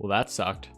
Well, that sucked.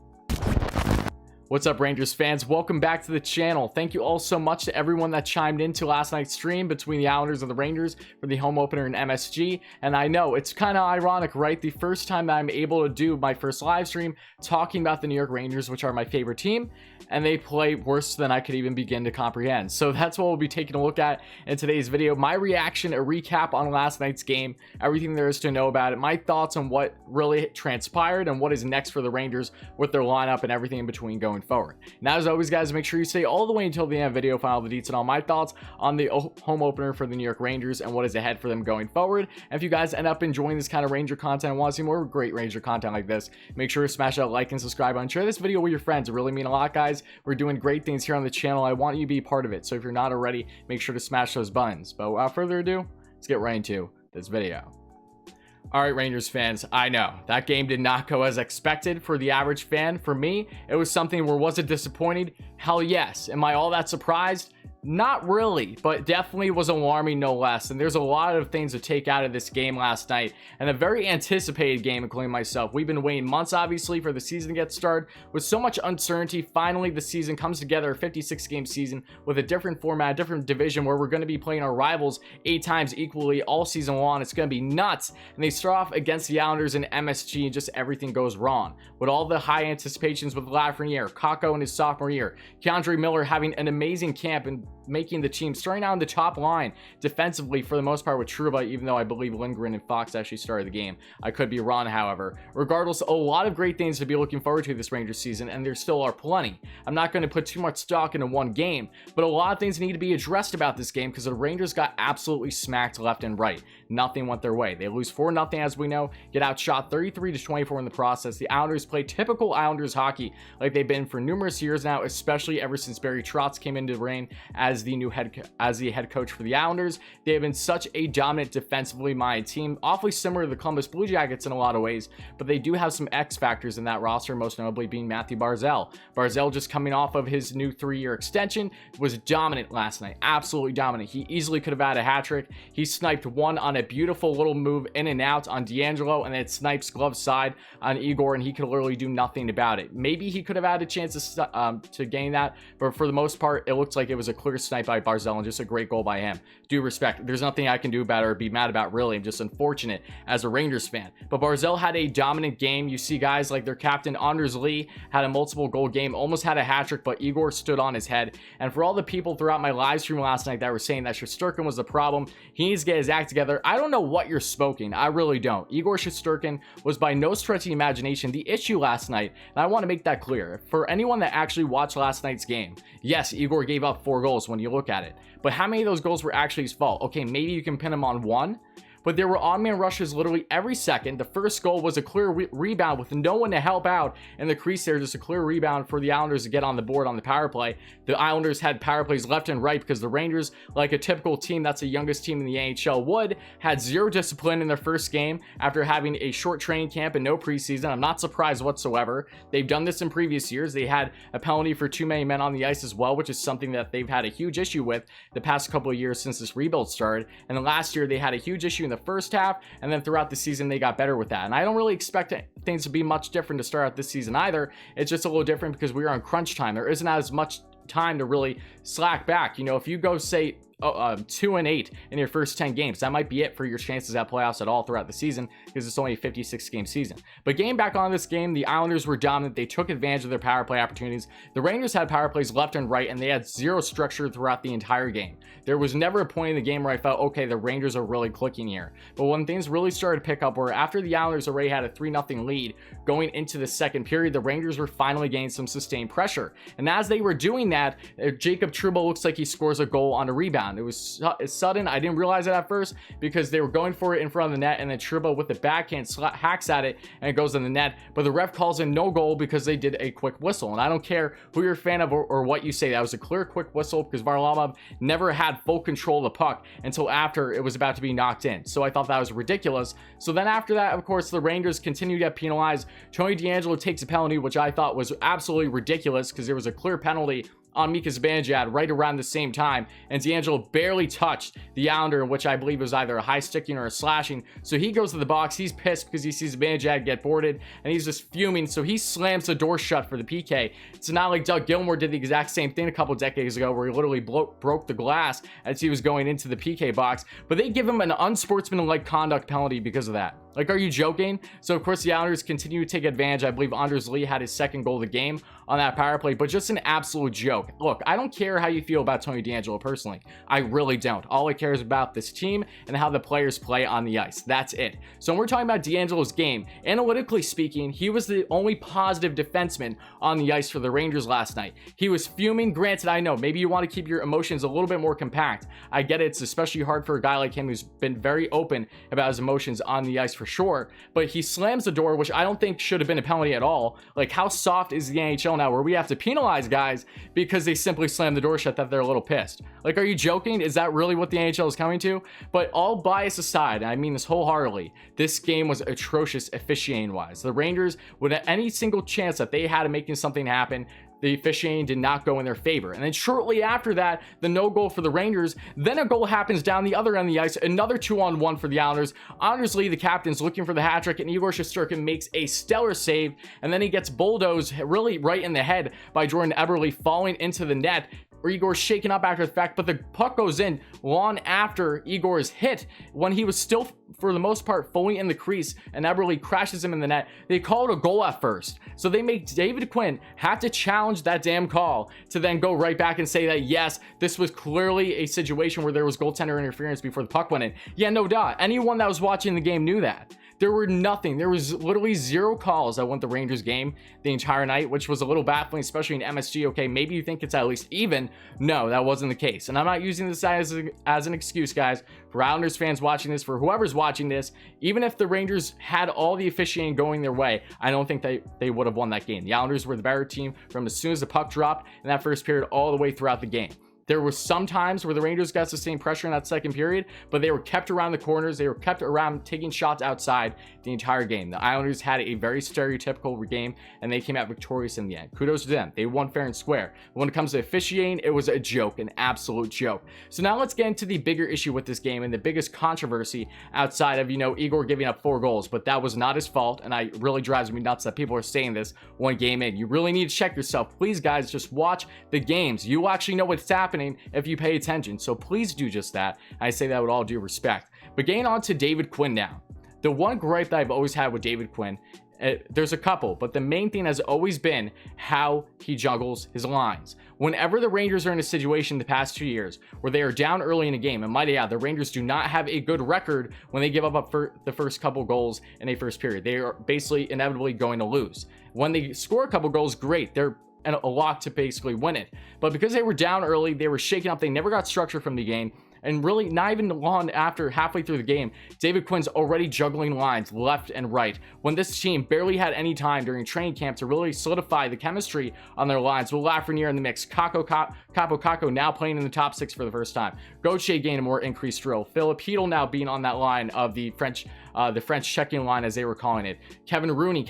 What's up, Rangers fans? Welcome back to the channel. Thank you all so much to everyone that chimed into last night's stream between the Islanders and the Rangers for the home opener in MSG. And I know it's kind of ironic, right? The first time that I'm able to do my first live stream talking about the New York Rangers, which are my favorite team, and they play worse than I could even begin to comprehend. So that's what we'll be taking a look at in today's video. My reaction, a recap on last night's game, everything there is to know about it, my thoughts on what really transpired and what is next for the Rangers with their lineup and everything in between going forward. Now, as always, guys, make sure you stay all the way until the end of the video, find all the deets and all my thoughts on the home opener for the New York Rangers and what is ahead for them going forward. And if you guys end up enjoying this kind of Ranger content and want to see more great Ranger content like this, make sure to smash that like and subscribe button, share this video with your friends. It really means a lot, guys. We're doing great things here on the channel. I want you to be a part of it. So if you're not already, make sure to smash those buttons. But without further ado, let's get right into this video. All right, Rangers fans, I know that game did not go as expected for the average fan. For me, it was something where was it disappointed? Hell yes. Am I all that surprised? Not really, but definitely was alarming no less. And there's a lot of things to take out of this game last night, and a very anticipated game, including myself. We've been waiting months, obviously, for the season to get started. With so much uncertainty, finally the season comes together, a 56-game season with a different format, different division, where we're going to be playing our rivals 8 times equally all season long. It's going to be nuts. And they start off against the Islanders in MSG, and just everything goes wrong. With all the high anticipations with Lafreniere, Kakko in his sophomore year, Keandre Miller having an amazing camp and making the team, starting out on the top line defensively for the most part with Trouba, even though I believe Lindgren and Fox actually started the game. I could be wrong, however. Regardless, a lot of great things to be looking forward to this Rangers season, and there still are plenty. I'm not going to put too much stock into one game, but a lot of things need to be addressed about this game because the Rangers got absolutely smacked left and right. Nothing went their way. They lose 4-0, as we know, get outshot 33-24 in the process. The Islanders play typical Islanders hockey like they've been for numerous years now, especially ever since Barry Trotz came into the reign as the head coach for the Islanders. They have been such a dominant defensively minded team, awfully similar to the Columbus Blue Jackets in a lot of ways, but they do have some X factors in that roster, most notably being Matthew Barzell. Barzell, just coming off of his new 3-year extension, was dominant last night, absolutely dominant. He easily could have had a hat trick. He sniped one on a beautiful little move in and out on D'Angelo, and then it snipes glove side on Igor, and he could literally do nothing about it. Maybe he could have had a chance to gain that, but for the most part, it looked like it was a clear snipe by Barzell, and just a great goal by him. Due respect, there's nothing I can do about it or be mad about, really. I'm just unfortunate as a Rangers fan. But Barzell had a dominant game. You see guys like their captain Anders Lee had a multiple goal game, almost had a hat trick, but Igor stood on his head. And for all the people throughout my live stream last night that were saying that Shesterkin was the problem, he needs to get his act together. I don't know what you're smoking. I really don't. Igor Shesterkin was by no stretch of the imagination the issue last night, and I want to make that clear. For anyone that actually watched last night's game, yes, Igor gave up 4 goals when you look at it, but how many of those goals were actually his fault? Okay, maybe you can pin him on one, but there were on-man rushes literally every second. The first goal was a clear rebound with no one to help out in the crease there, just a clear rebound for the Islanders to get on the board on the power play. The Islanders had power plays left and right because the Rangers, like a typical team that's the youngest team in the NHL would, had zero discipline in their first game after having a short training camp and no preseason. I'm not surprised whatsoever. They've done this in previous years. They had a penalty for too many men on the ice as well, which is something that they've had a huge issue with the past couple of years since this rebuild started. And then last year they had a huge issue in the first half, and then throughout the season they got better with that. And I don't really expect things to be much different to start out this season either. It's just a little different because we are on crunch time. There isn't as much time to really slack back. You know, if you go say 2-8 in your first 10 games, that might be it for your chances at playoffs at all throughout the season, because it's only a 56-game season. But getting back on this game, the Islanders were dominant. They took advantage of their power play opportunities. The Rangers had power plays left and right, and they had zero structure throughout the entire game. There was never a point in the game where I felt, okay, the Rangers are really clicking here. But when things really started to pick up, where after the Islanders already had a 3-0 lead going into the second period, the Rangers were finally getting some sustained pressure. And as they were doing that, Jacob Trouba looks like he scores a goal on a rebound. It was sudden. I didn't realize it at first because they were going for it in front of the net, and then Trouba with the backhand hacks at it and it goes in the net, but the ref calls in no goal because they did a quick whistle. And I don't care who you're a fan of or what you say, that was a clear quick whistle because Varlamov never had full control of the puck until after it was about to be knocked in. So I thought that was ridiculous. So then after that, of course, the Rangers continue to get penalized. Tony D'Angelo takes a penalty, which I thought was absolutely ridiculous because there was a clear penalty on Mika Zibanejad right around the same time, and D'Angelo barely touched the Islander, which I believe was either a high sticking or a slashing. So he goes to the box. He's pissed because he sees Zibanejad get boarded, and he's just fuming. So he slams the door shut for the PK. It's not like Doug Gilmour did the exact same thing a couple decades ago, where he literally broke the glass as he was going into the PK box. But they give him an unsportsmanlike conduct penalty because of that. Like, are you joking? So, of course, the Islanders continue to take advantage. I believe Anders Lee had his second goal of the game on that power play, but just an absolute joke. Look, I don't care how you feel about Tony DeAngelo personally. I really don't. All I care is about this team and how the players play on the ice. That's it. So when we're talking about DeAngelo's game, analytically speaking, he was the only positive defenseman on the ice for the Rangers last night. He was fuming. Granted, I know, maybe you want to keep your emotions a little bit more compact. I get it. It's especially hard for a guy like him who's been very open about his emotions on the ice for sure, but he slams the door, which I don't think should have been a penalty at all. Like, how soft is the NHL now where we have to penalize guys because they simply slam the door shut that they're a little pissed? Like, are you joking? Is that really what the NHL is coming to? But all bias aside, and I mean this wholeheartedly, this game was atrocious officiating wise. The Rangers, with any single chance that they had of making something happen, the officiating did not go in their favor. And then shortly after that, the no goal for the Rangers, then a goal happens down the other end of the ice, another 2-on-1 for the Islanders. Anders Lee, the captain's looking for the hat trick, and Igor Shesterkin makes a stellar save, and then he gets bulldozed really right in the head by Jordan Eberle, falling into the net. Igor's shaken up after the fact, but the puck goes in long after Igor is hit, when he was still, for the most part, fully in the crease, and Eberle crashes him in the net. They call it a goal at first, so they make David Quinn have to challenge that damn call to then go right back and say that, yes, this was clearly a situation where there was goaltender interference before the puck went in. Yeah, no doubt. Anyone that was watching the game knew that. There was literally zero calls that went the Rangers game the entire night, which was a little baffling, especially in MSG. Okay, maybe you think it's at least even. No, that wasn't the case. And I'm not using this as an excuse, guys, for Islanders fans watching this, for whoever's watching this. Even if the Rangers had all the officiating going their way, I don't think they would have won that game. The Islanders were the better team from as soon as the puck dropped in that first period all the way throughout the game. There were some times where the Rangers got sustained pressure in that second period, but they were kept around the corners. They were kept around taking shots outside the entire game. The Islanders had a very stereotypical game, and they came out victorious in the end. Kudos to them. They won fair and square. But when it comes to officiating, it was a joke, an absolute joke. So now let's get into the bigger issue with this game and the biggest controversy outside of, Igor giving up 4 goals, but that was not his fault, and it really drives me nuts that people are saying this one game in. You really need to check yourself. Please, guys, just watch the games. You actually know what's happening if you pay attention, so please do just that. I say that with all due respect. But getting on to David Quinn now. The one gripe that I've always had with David Quinn, there's a couple, but the main thing has always been how he juggles his lines. Whenever the Rangers are in a situation the past 2 years where they are down early in a game, and might add, the Rangers do not have a good record when they give up for the first couple goals in a first period. They are basically inevitably going to lose. When they score a couple goals, great. They're a lot to basically win it. But because they were down early, they were shaken up, they never got structure from the game. And really, not even long after, halfway through the game, David Quinn's already juggling lines left and right, when this team barely had any time during training camp to really solidify the chemistry on their lines. With Lafreniere in the mix, Capo now playing in the top 6 for the first time. Gauthier gained a more increased role. Philippe Hedl now being on that line of the French checking line, as they were calling it. Kevin Rooney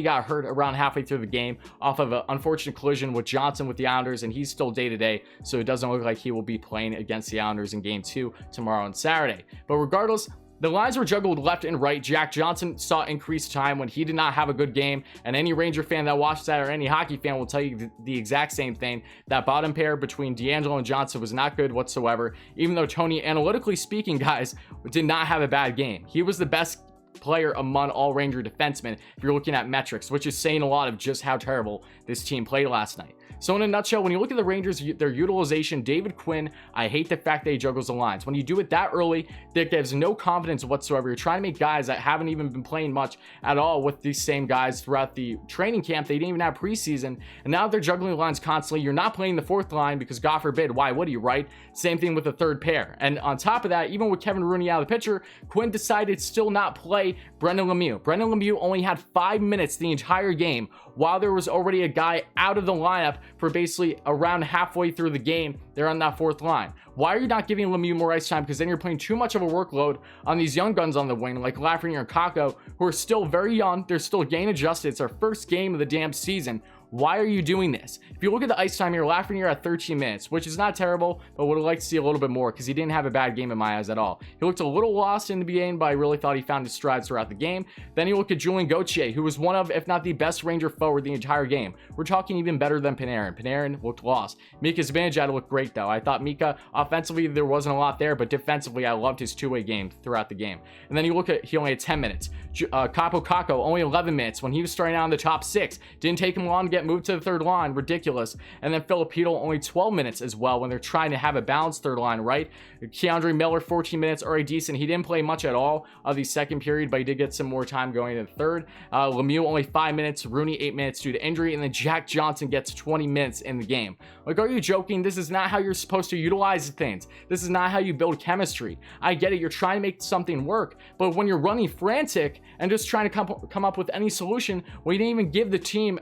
got hurt around halfway through the game off of an unfortunate collision with Johnson with the Islanders, and he's still day-to-day, so it doesn't look like he will be playing against the Islanders in Game 2 tomorrow and Saturday. But regardless, the lines were juggled left and right. Jack Johnson saw increased time when he did not have a good game, and any Ranger fan that watches that, or any hockey fan, will tell you the exact same thing. That bottom pair between DeAngelo and Johnson was not good whatsoever, even though Tony, analytically speaking, guys, did not have a bad game. He was the best player among all Ranger defensemen if you're looking at metrics, which is saying a lot of just how terrible this team played last night. So in a nutshell, when you look at the Rangers, their utilization, David Quinn, I hate the fact that he juggles the lines. When you do it that early, that gives no confidence whatsoever. You're trying to make guys that haven't even been playing much at all with these same guys throughout the training camp. They didn't even have preseason, and now they're juggling the lines constantly. You're not playing the 4th line because, God forbid, why would you, right? Same thing with the 3rd pair. And on top of that, even with Kevin Rooney out of the picture, Quinn decided to still not play Brendan Lemieux. Brendan Lemieux only had 5 minutes the entire game, while there was already a guy out of the lineup for basically around halfway through the game. They're on that 4th line. Why are you not giving Lemieux more ice time? Because then you're putting too much of a workload on these young guns on the wing, like Lafreniere and Kakko, who are still very young. They're still game adjusted. It's our first game of the damn season. Why are you doing this? If you look at the ice time here, Lafreniere at 13 minutes, which is not terrible, but would have liked to see a little bit more because he didn't have a bad game in my eyes at all. He looked a little lost in the beginning, but I really thought he found his strides throughout the game. Then you look at Julien Gauthier, who was one of, if not the best Ranger forward the entire game. We're talking even better than Panarin. Panarin looked lost. Mika Zibanejad looked great, though. I thought Mika, offensively, there wasn't a lot there, but defensively, I loved his two-way game throughout the game. And then you look at, he only had 10 minutes. Capo Caco, only 11 minutes when he was starting out in the top 6. Didn't take him long to get moved to the third line. Ridiculous. And then Filipino, only 12 minutes as well when they're trying to have a balanced third line, right? Keandre Miller, 14 minutes, already decent. He didn't play much at all of the second period, but he did get some more time going in the third. Lemieux, only 5 minutes. Rooney, 8 minutes due to injury. And then Jack Johnson gets 20 minutes in the game. Like, are you joking? This is not how you're supposed to utilize things. This is not how you build chemistry. I get it. You're trying to make something work, but when you're running frantic and just trying to come up with any solution, well, you didn't even give the team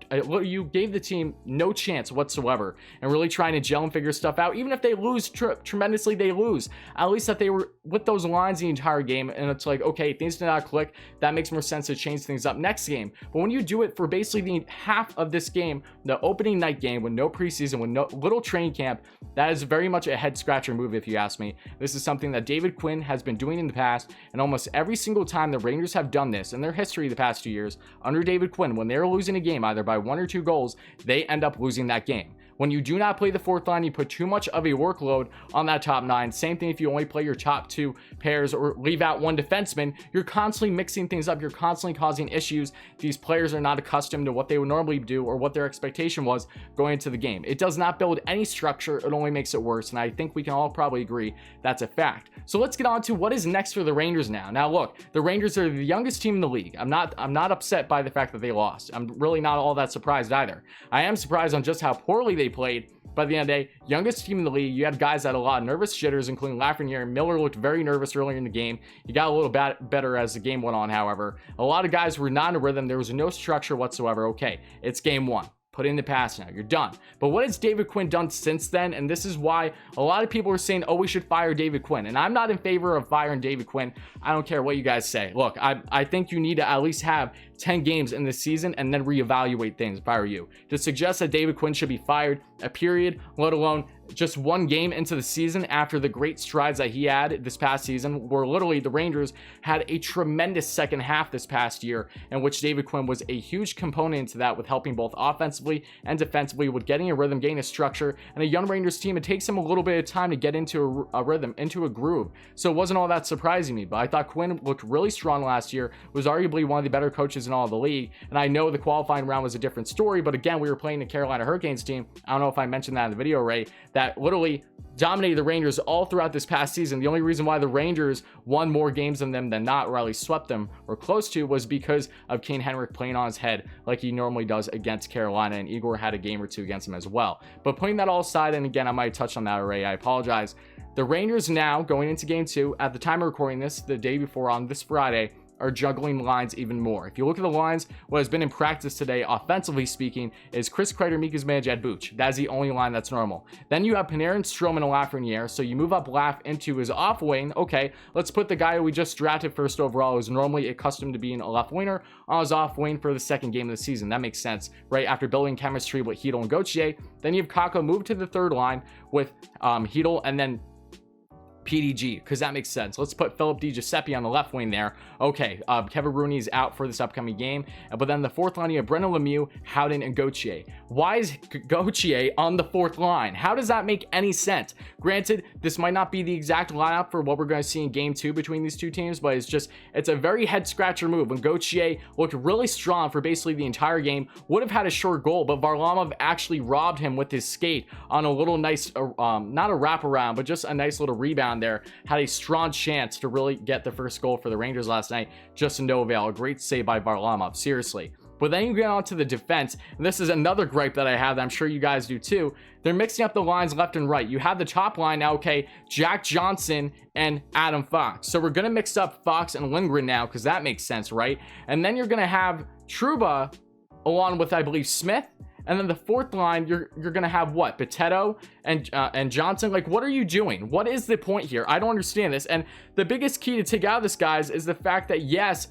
you gave the team no chance whatsoever and really trying to gel and figure stuff out. Even if they lose tremendously, they lose. At least that they were with those lines the entire game, and it's like, okay, things did not click. That makes more sense to change things up next game. But when you do it for basically the half of this game, the opening night game with no preseason, with no little training camp, that is very much a head scratcher move if you ask me. This is something that David Quinn has been doing in the past, and almost every single time the Rangers have done this in their history the past 2 years under David Quinn, when they're losing a game either by 1 or 2 goals, they end up losing that game. When you do not play the fourth line, you put too much of a workload on that top 9. Same thing if you only play your top 2 pairs or leave out one defenseman. You're constantly mixing things up. You're constantly causing issues. These players are not accustomed to what they would normally do or what their expectation was going into the game. It does not build any structure. It only makes it worse, and I think we can all probably agree that's a fact. So let's get on to what is next for the Rangers now. Now look, the Rangers are the youngest team in the league. I'm not upset by the fact that they lost. I'm really not all that surprised either. I am surprised on just how poorly they played. By the end of the day, youngest team in the league. You had guys that had a lot of nervous jitters, including Lafreniere. Miller looked very nervous earlier in the game. He got a little better as the game went on, however. A lot of guys were not in a rhythm. There was no structure whatsoever. Okay, it's game 1. Put in the pass now. You're done. But what has David Quinn done since then? And this is why a lot of people are saying, oh, we should fire David Quinn. And I'm not in favor of firing David Quinn. I don't care what you guys say. Look, I think you need to at least have 10 games in this season and then reevaluate things if I were you. To suggest that David Quinn should be fired, a period, let alone just 1 game into the season after the great strides that he had this past season, where literally the Rangers had a tremendous second half this past year, in which David Quinn was a huge component to that, with helping both offensively and defensively, with getting a rhythm, getting a structure, and a young Rangers team. It takes him a little bit of time to get into a rhythm, into a groove. So it wasn't all that surprising me, but I thought Quinn looked really strong last year, was arguably one of the better coaches in all of the league. And I know the qualifying round was a different story, but again, we were playing the Carolina Hurricanes team. I don't know if I mentioned that in the video, Ray, that literally dominated the Rangers all throughout this past season. The only reason why the Rangers won more games than them than not, or at least swept them or close to, was because of Kane Henrik playing on his head like he normally does against Carolina, and Igor had a game or 2 against him as well. But putting that all aside, and again, I might touch on that already, I apologize. The Rangers now, going into game 2, at the time of recording this, the day before on this Friday, are juggling lines even more. If you look at the lines, what has been in practice today, offensively speaking, is Chris Kreider, Mika Zibanejad, Buch. That's the only line that's normal. Then you have Panarin, Stroman, and Lafreniere. So you move up Laf into his off wing. Okay, let's put the guy who we just drafted first overall, who's normally accustomed to being a left winger, on his off wing for the second game of the season. That makes sense, right? After building chemistry with Hedl and Gauthier. Then you have Kakko move to the third line with Hedl, and then PDG, because that makes sense. Let's put Philip DiGiuseppe on the left wing there. Okay, Kevin Rooney is out for this upcoming game, but then the fourth line, you have Brendan Lemieux, Howden, and Gauthier. Why is Gauthier on the fourth line? How does that make any sense? Granted, this might not be the exact lineup for what we're going to see in game 2 between these two teams, but it's a very head scratcher move. When Gauthier looked really strong for basically the entire game, would have had a short goal, but Varlamov actually robbed him with his skate on a little nice, not a wraparound, but just a nice little rebound there. Had a strong chance to really get the first goal for the Rangers last night, just no avail. A great save by Varlamov, seriously. But then you get on to the defense, and this is another gripe that I have that I'm sure you guys do too. They're mixing up the lines left and right. You have the top line now, okay, Jack Johnson and Adam Fox. So we're going to mix up Fox and Lindgren now, because that makes sense, right? And then you're going to have Trouba along with, I believe, Smith. And then the fourth line, you're going to have what? Potato and Johnson? Like, what are you doing? What is the point here? I don't understand this. And the biggest key to take out of this, guys, is the fact that, yes,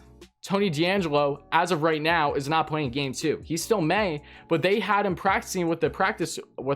Tony D'Angelo, as of right now, is not playing game 2. He still may, but they had him practicing with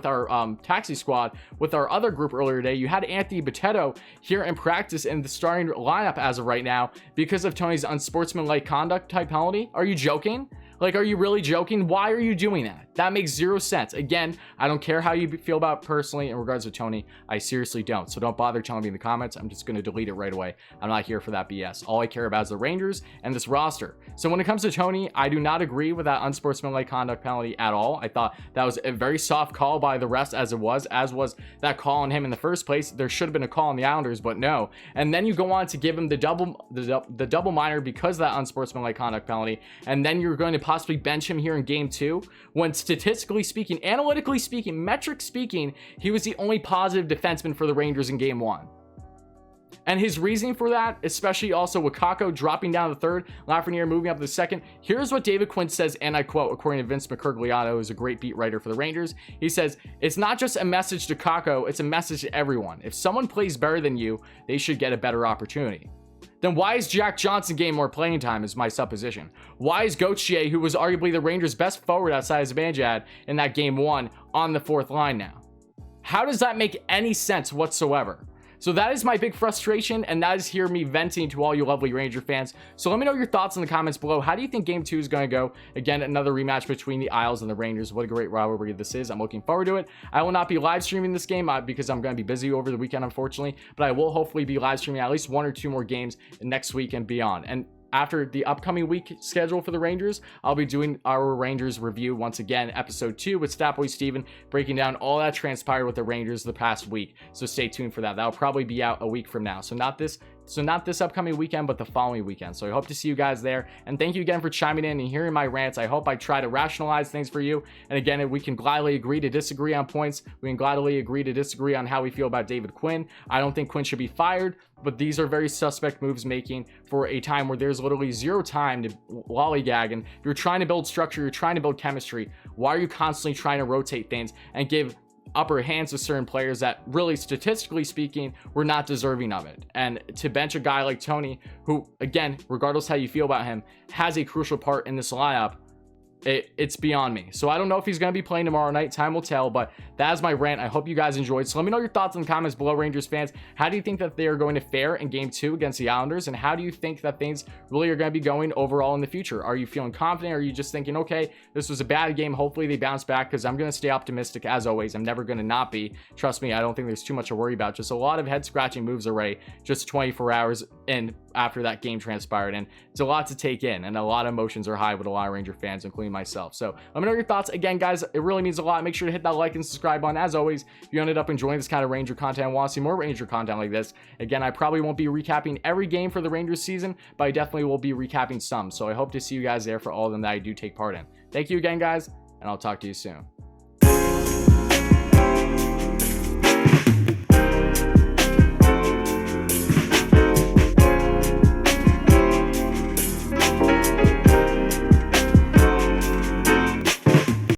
our taxi squad, with our other group earlier today. You had Anthony Botetto here in practice in the starting lineup as of right now because of Tony's unsportsmanlike conduct type penalty. Are you joking? Like, are you really joking? Why are you doing that? That makes zero sense. Again, I don't care how you feel about it personally in regards to Tony. I seriously don't. So don't bother telling me in the comments. I'm just going to delete it right away. I'm not here for that BS. All I care about is the Rangers and this roster. So when it comes to Tony, I do not agree with that unsportsmanlike conduct penalty at all. I thought that was a very soft call by the refs, as was that call on him in the first place. There should have been a call on the Islanders, but no. And then you go on to give him the double minor because of that unsportsmanlike conduct penalty. And then you're going to possibly bench him here in game 2 when statistically speaking, analytically speaking, metric speaking, he was the only positive defenseman for the Rangers in game 1. And his reasoning for that, especially also with Kakko dropping down to the third, Lafreniere moving up to the second. Here's what David Quinn says, and I quote, according to Vince McCurgliano, who's a great beat writer for the Rangers. He says, "It's not just a message to Kakko, it's a message to everyone. If someone plays better than you, they should get a better opportunity." Then why is Jack Johnson getting more playing time is my supposition. Why is Gauthier, who was arguably the Rangers' best forward outside of Zibanejad in that game 1, on the 4th line now? How does that make any sense whatsoever? So that is my big frustration, and that is here me venting to all you lovely Ranger fans. So let me know your thoughts in the comments below. How do you think game 2 is going to go? Again, another rematch between the Isles and the Rangers. What a great rivalry this is. I'm looking forward to it. I will not be live streaming this game because I'm going to be busy over the weekend, unfortunately, but I will hopefully be live streaming at least 1 or 2 more games next week and beyond. And after the upcoming week schedule for the Rangers, I'll be doing our Rangers review once again, episode 2 with Statboy Steven, breaking down all that transpired with the Rangers the past week. So stay tuned for that. That'll probably be out a week from now. So not this upcoming weekend, but the following weekend. So I hope to see you guys there. And thank you again for chiming in and hearing my rants. I hope I try to rationalize things for you. And again, we can gladly agree to disagree on points. We can gladly agree to disagree on how we feel about David Quinn. I don't think Quinn should be fired, but these are very suspect moves making for a time where there's literally zero time to lollygag. And if you're trying to build structure, you're trying to build chemistry, why are you constantly trying to rotate things and give upper hands to certain players that really, statistically speaking, were not deserving of it? And to bench a guy like Tony, who, again, regardless how you feel about him, has a crucial part in this lineup, it's beyond me. So I don't know if he's going to be playing tomorrow night. Time will tell, but that is my rant. I hope you guys enjoyed. So let me know your thoughts in the comments below, Rangers fans. How do you think that they are going to fare in game 2 against the Islanders? And how do you think that things really are going to be going overall in the future? Are you feeling confident? Or are you just thinking, okay, this was a bad game, hopefully they bounce back? Because I'm going to stay optimistic as always. I'm never going to not be. Trust me, I don't think there's too much to worry about. Just a lot of head-scratching moves already, just 24 hours in after that game transpired, and it's a lot to take in, and a lot of emotions are high with a lot of Ranger fans, including myself. So let me know your thoughts. Again, guys, it really means a lot. Make sure to hit that like and subscribe button. As always, if you ended up enjoying this kind of Ranger content and want to see more Ranger content like this, again, I probably won't be recapping every game for the Rangers season, but I definitely will be recapping some. So I hope to see you guys there for all of them that I do take part in. Thank you again, guys, and I'll talk to you soon.